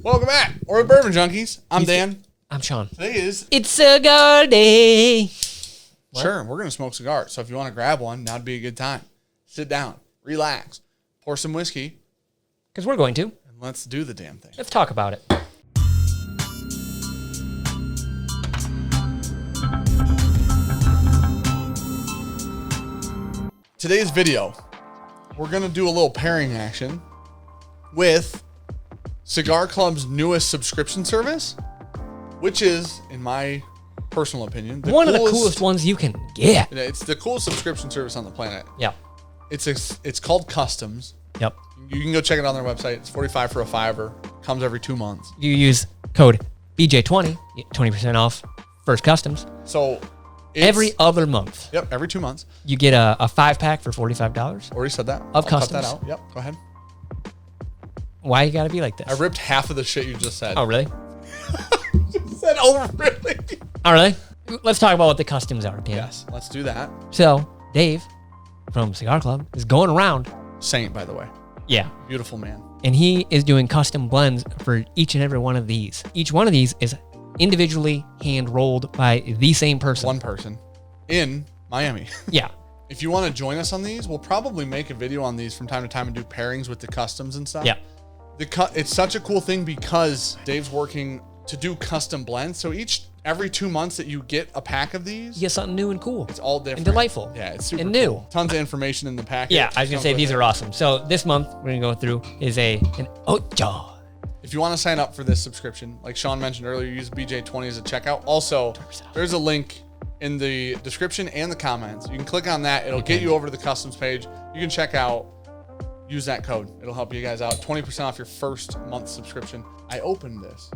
Welcome back. We're at Bourbon Junkies. I'm Dan. I'm Sean. Today is... It's cigar day. What? Sure, we're going to smoke cigars. So if you want to grab one, now'd be a good time. Sit down, relax, pour some whiskey. Because we're going to. And let's do the damn thing. Let's talk about it. Today's video, we're going to do a little pairing action with Cigar Club's newest subscription service, which is, in my personal opinion, one of the coolest ones you can get. It's the coolest subscription service on the planet. Yeah. It's called Customs. Yep. You can go check it out on their website. It's $45 for a $5. Comes every 2 months. You use code BJ20, 20% off first customs. So every other month. Yep, every 2 months. You get a 5-pack for $45. Already said that. Of I'll customs. cut that out. Yep, go ahead. Why you gotta be like this? I ripped half of the shit you just said. Oh, really? Just said, oh, really? Oh, really? Let's talk about what the customs are, Dan. Yes, let's do that. So, Dave from Cigar Club is going around. Saint, by the way. Yeah. Beautiful man. And he is doing custom blends for each and every one of these. Each one of these is individually hand-rolled by the same person. One person in Miami. Yeah. If you want to join us on these, we'll probably make a video on these from time to time and do pairings with the customs and stuff. Yeah. It's such a cool thing because Dave's working to do custom blends. So every 2 months that you get a pack of these, You get something new and cool. it's all different. And delightful. Yeah, it's super and new. cool. Tons of information in the package. Yeah, I was going to say, these are awesome. So this month, we're going to go through is an Ocho. If you want to sign up for this subscription, like Sean mentioned earlier, use BJ20 as a checkout. Also, there's a link in the description and the comments. You can click on that. It'll get you over to the customs page. You can check out. Use that code. It'll help you guys out. 20% off your first month subscription. I opened this.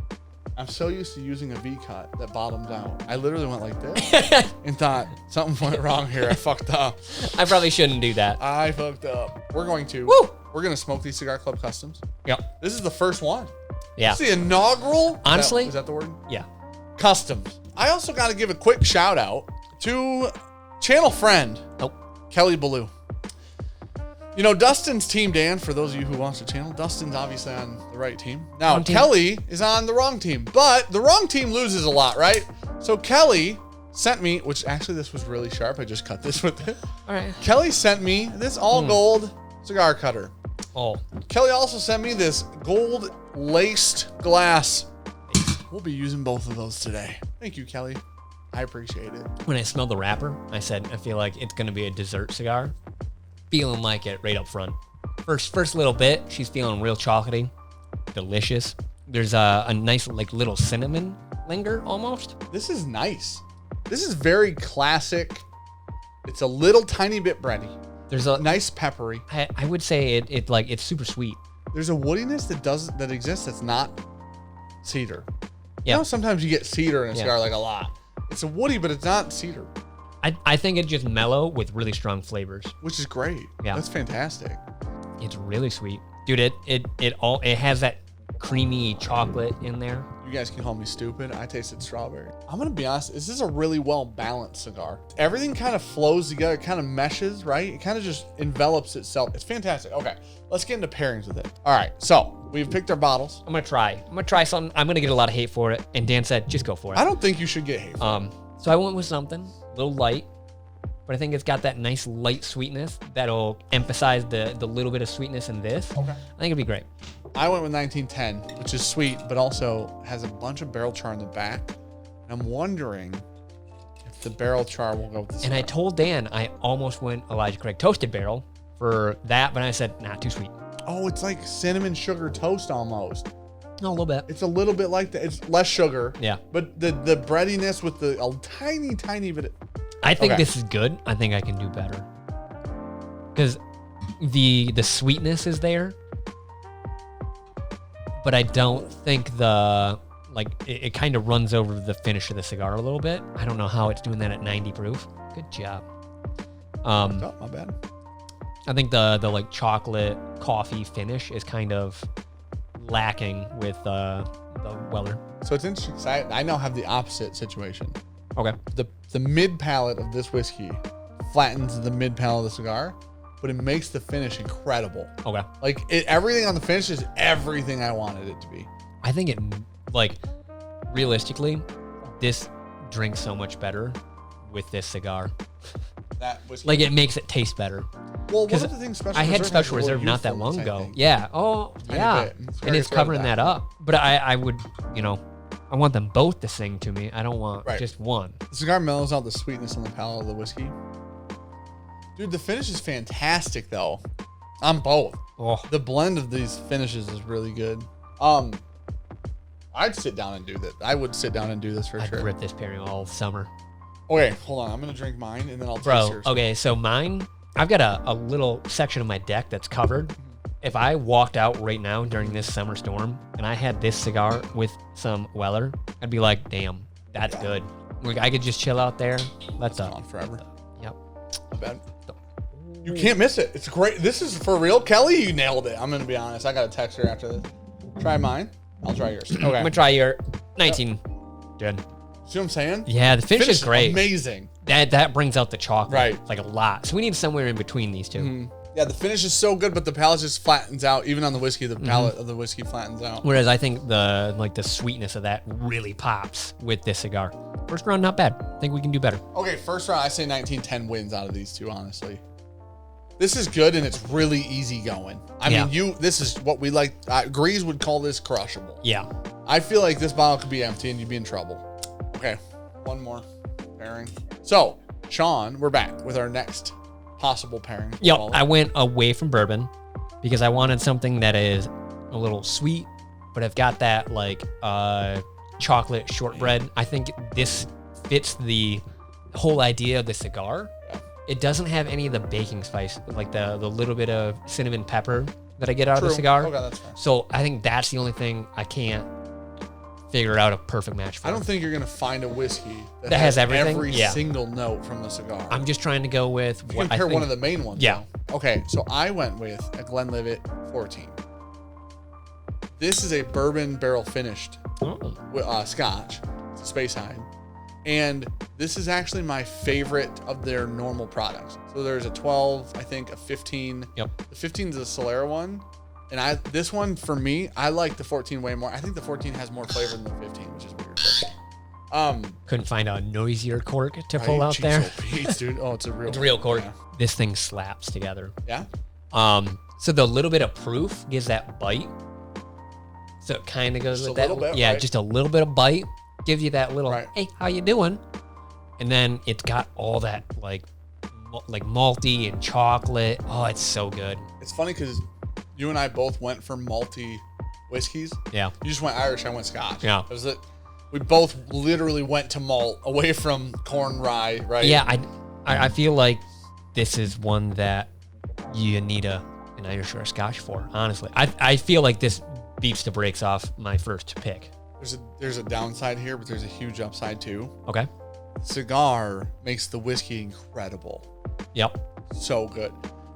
I'm so used to using a V-cut that bottoms out. I literally went like this and thought, something went wrong here. I fucked up. I probably shouldn't do that. I fucked up. We're going to smoke these Cigar Club Customs. Yep. This is the first one. Yeah. It's the inaugural. Honestly. Is that the word? Yeah. Customs. I also got to give a quick shout out to channel friend, Kelly Ballou. You know, Dustin's team, Dan, for those of you who watch the channel, Dustin's obviously on the right team. Now, Kelly is on the wrong team, but the wrong team loses a lot, right? So Kelly sent me, which actually this was really sharp. I just cut this with it. All right. Kelly sent me this all gold cigar cutter. Oh. Kelly also sent me this gold laced glass. We'll be using both of those today. Thank you, Kelly. I appreciate it. When I smelled the wrapper, I said, I feel like it's going to be a dessert cigar. Feeling like it right up front. First little bit, she's feeling real chocolatey. Delicious. There's a nice like little cinnamon linger almost. This is nice. This is very classic. It's a little tiny bit bready. There's a nice peppery. I would say it's super sweet. There's a woodiness that exists that's not cedar. Yeah. You know, sometimes you get cedar in a cigar like a lot. It's a woody, but it's not cedar. I think it's just mellow with really strong flavors. Which is great. Yeah. That's fantastic. It's really sweet. Dude, it has that creamy chocolate in there. You guys can call me stupid. I tasted strawberry. I'm going to be honest. This is a really well-balanced cigar. Everything kind of flows together. It kind of meshes, right? It kind of just envelops itself. It's fantastic. Okay, let's get into pairings with it. All right, so we've picked our bottles. I'm going to try something. I'm going to get a lot of hate for it. And Dan said, just go for it. I don't think you should get hate for it. So I went with something a little light, but I think it's got that nice light sweetness that'll emphasize the little bit of sweetness in this. Okay. I think it'd be great. I went with 1910, which is sweet, but also has a bunch of barrel char in the back. And I'm wondering if the barrel char will go with this. And I told Dan I almost went Elijah Craig toasted barrel for that, but I said, nah, too sweet. Oh, it's like cinnamon sugar toast almost. No, a little bit. It's a little bit like that. It's less sugar. Yeah. But the breadiness with a tiny bit. I think this is good. I think I can do better. Because the sweetness is there. But I don't think it kind of runs over the finish of the cigar a little bit. I don't know how it's doing that at 90 proof. Good job. Oh, my bad. I think the like chocolate coffee finish is kind of lacking with the Weller. So it's interesting because I now have the opposite situation. Okay. The mid palate of this whiskey flattens the mid palate of the cigar, but it makes the finish incredible. Okay. Like everything on the finish is everything I wanted it to be. I think it, like, realistically, this drinks so much better with this cigar. That whiskey. Like, it makes it taste better. Well, one of the things Special I had Reserve Special has a Reserve little not that youthfulness, long I ago. think. Yeah. Oh, Tiny yeah. bit. It's And very it's covering threaded that up. But I would, you know, I want them both to sing to me. I don't want just one. The cigar mellows out the sweetness on the palate of the whiskey. Dude, the finish is fantastic, though. On both. Oh, The blend of these finishes is really good. I'd sit down and do that. I would sit down and do this for I'd sure. rip this pairing all summer. Okay, hold on. I'm gonna drink mine and then I'll taste Bro, yours. okay, so mine, I've got a little section of my deck that's covered. If I walked out right now during this summer storm and I had this cigar with some Weller, I'd be like, damn, that's good. Like, I could just chill out there. That's On forever. Yep. Not bad. You can't miss it. It's great. This is for real, Kelly. You nailed it. I'm gonna be honest. I got a text her after this. Try mine. I'll try yours. Okay. I'm gonna try your 19. Good. See what I'm saying? Yeah, the finish is great. Amazing. That brings out the chocolate, Right. like a lot. So we need somewhere in between these two. Yeah, the finish is so good, but the palate just flattens out. Even on the whiskey, the palate of the whiskey flattens out. Whereas I think the sweetness of that really pops with this cigar. First round, not bad. I think we can do better. Okay, first round, I say 19-10 wins out of these two, honestly. This is good, and it's really easy going. I mean, this is what we like. Grease would call this crushable. Yeah. I feel like this bottle could be empty, and you'd be in trouble. Okay, one more pairing. So, Sean, we're back with our next possible pairing. Yep. I went away from bourbon because I wanted something that is a little sweet, but I've got that like chocolate shortbread. I think this fits the whole idea of the cigar. Yeah. It doesn't have any of the baking spice, like the little bit of cinnamon pepper that I get out of the True. cigar. Okay, that's fair. So I think that's the only thing I can't figure out a perfect match for. I don't think you're gonna find a whiskey that has everything? every Yeah. single note from the cigar. I'm just trying to go with You what can I pair think. one of the main ones. Yeah. though. Okay, so I went with a Glenlivet 14. This is a bourbon barrel finished Oh. Scotch. It's a Space Hide. And this is actually my favorite of their normal products. So there's a 12, I think a 15. Yep. The 15 is the Solera one. And this one, for me, I like the 14 way more. I think the 14 has more flavor than the 15, which is weird. But, Couldn't find a noisier cork to pull right, out jeez, there. oh, Pete, dude. Oh, it's a real. It's a real cork. Yeah. This thing slaps together. Yeah? So the little bit of proof gives that bite. So it kind of goes Just with a that. little bit, Yeah, right? just a little bit of bite gives you that little, Right. hey, how you doing? And then it's got all that like malty and chocolate. Oh, it's so good. It's funny because you and I both went for malty whiskeys. Yeah. You just went Irish, I went Scotch. Yeah. It was it. We both literally went to malt away from corn rye, right? Yeah, I feel like this is one that you need an Irish or a Scotch for, honestly. I feel like this beats the brakes off my first pick. There's a downside here, but there's a huge upside too. Okay. Cigar makes the whiskey incredible. Yep. So good.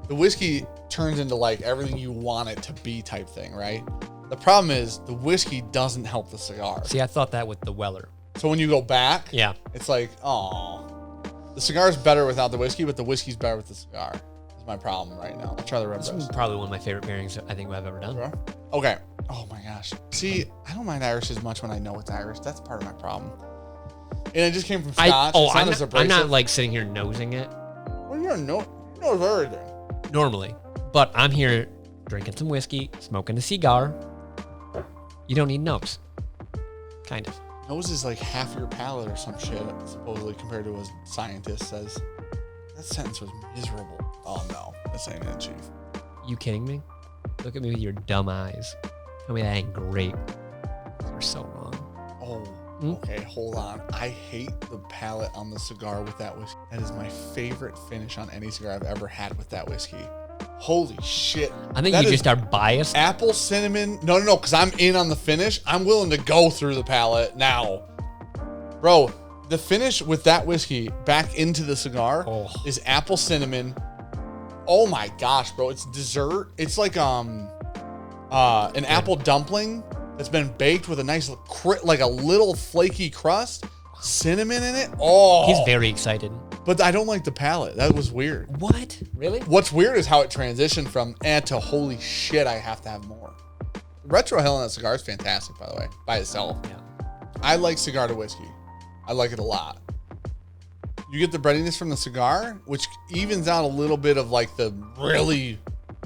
The whiskey turns into like everything you want it to be type thing, right? The problem is the whiskey doesn't help the cigar. See, I thought that with the Weller. So when you go back, Yeah. it's like, oh, the cigar's better without the whiskey, but the whiskey's better with the cigar. Is my problem right now. I'll try the red This breast. is probably one of my favorite pairings I think I've ever done. Sure. Okay. Oh my gosh. See, I don't mind Irish as much when I know it's Irish. That's part of my problem. And it just came from Scotch. It's not as I'm abrasive. not like sitting here nosing it Well, you know everything. normally, but I'm here drinking some whiskey, smoking a cigar. You don't need nose. Kind of. Nose is like half your palate or some shit, supposedly, compared to what a scientist says. That sentence was miserable. Oh no, this ain't it, Chief. You kidding me? Look at me with your dumb eyes. Tell me that ain't great. You're so wrong. Oh, okay, hold on. I hate the palate on the cigar with that whiskey. That is my favorite finish on any cigar I've ever had with that whiskey. Holy shit. I think That you is just are biased. apple cinnamon. No, because I'm in on the finish. I'm willing to go through the palate now. Bro, the finish with that whiskey back into the cigar is apple cinnamon. Oh my gosh, bro. It's dessert. It's like an apple dumpling that's been baked with a nice, like a little flaky crust, cinnamon in it. Oh, He's very excited. But I don't like the palate. That was weird. What? Really? What's weird is how it transitioned from to holy shit, I have to have more. Retro hazelnut cigar is fantastic, by the way, by itself. Yeah. I like cigar to whiskey. I like it a lot. You get the breadiness from the cigar, which evens out a little bit of like the really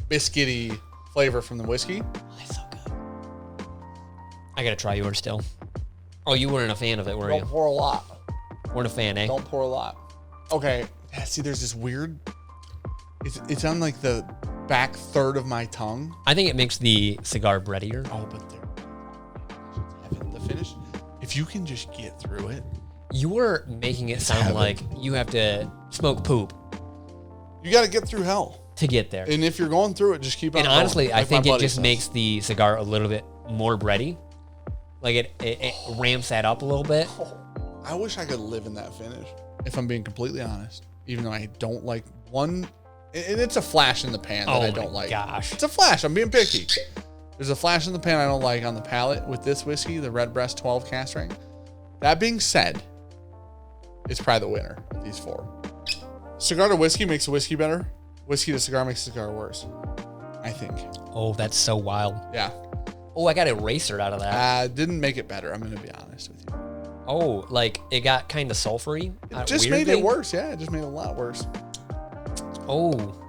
biscuity flavor from the whiskey. Oh, that's so good. I gotta try yours still. Oh, you weren't a fan of it, were Don't you? pour a lot. Weren't a fan, eh? Don't pour a lot. Okay. Yeah, see, there's this weird. It's on like the back third of my tongue. I think it makes the cigar breadier. Oh, but there. The finish. If you can just get through it. You were making it sound heaven. like you have to smoke poop You got to get through hell. to get there. And if you're going through it, just keep on And going, honestly, I like my think it buddy just says. makes the cigar a little bit more bready. Like it ramps that up a little bit. I wish I could live in that finish, if I'm being completely honest. Even though I don't like one, and it's a flash in the pan that I don't like. Gosh. It's a flash. I'm being picky. There's a flash in the pan I don't like on the palate with this whiskey, the Redbreast 12 cask strength. That being said, it's probably the winner of these four. Cigar to whiskey makes a whiskey better. Whiskey to cigar makes a cigar worse, I think. Oh, that's so wild. Yeah. Oh, I got eraser out of that. Didn't make it better. I'm going to be honest with you. Oh, like it got kind of sulfury. It just made it worse. Yeah, it just made it a lot worse. Oh.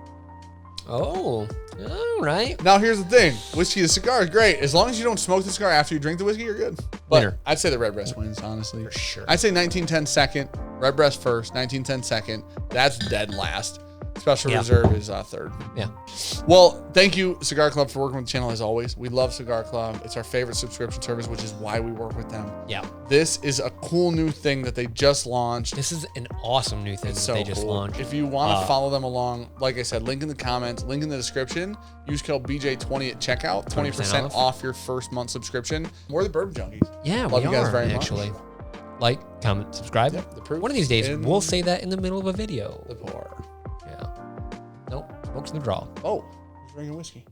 Oh. All right. Now, here's the thing. Whiskey to cigar is great. As long as you don't smoke the cigar after you drink the whiskey, you're good. But Winner. I'd say the Redbreast wins, honestly. For sure. I'd say 1910 second, Redbreast first, 1910 second. That's dead last. Special Yeah. Reserve is third. Yeah. Well, thank you, Cigar Club, for working with the channel as always. We love Cigar Club. It's our favorite subscription service, which is why we work with them. Yeah. This is a cool new thing that they just launched. This is an awesome new thing that they just cool. launched. If you want to follow them along, like I said, link in the comments, link in the description. Use code BJ20 at checkout, 20% off your first month subscription. We're the Bourbon Junkies. Yeah, Love we you guys are, very much. actually. Like, comment, subscribe. Yep, the proof One of these days, in we'll say that in the middle of a video. The pour. Yeah. Nope. Smokes in the draw. Oh, he's drinking whiskey.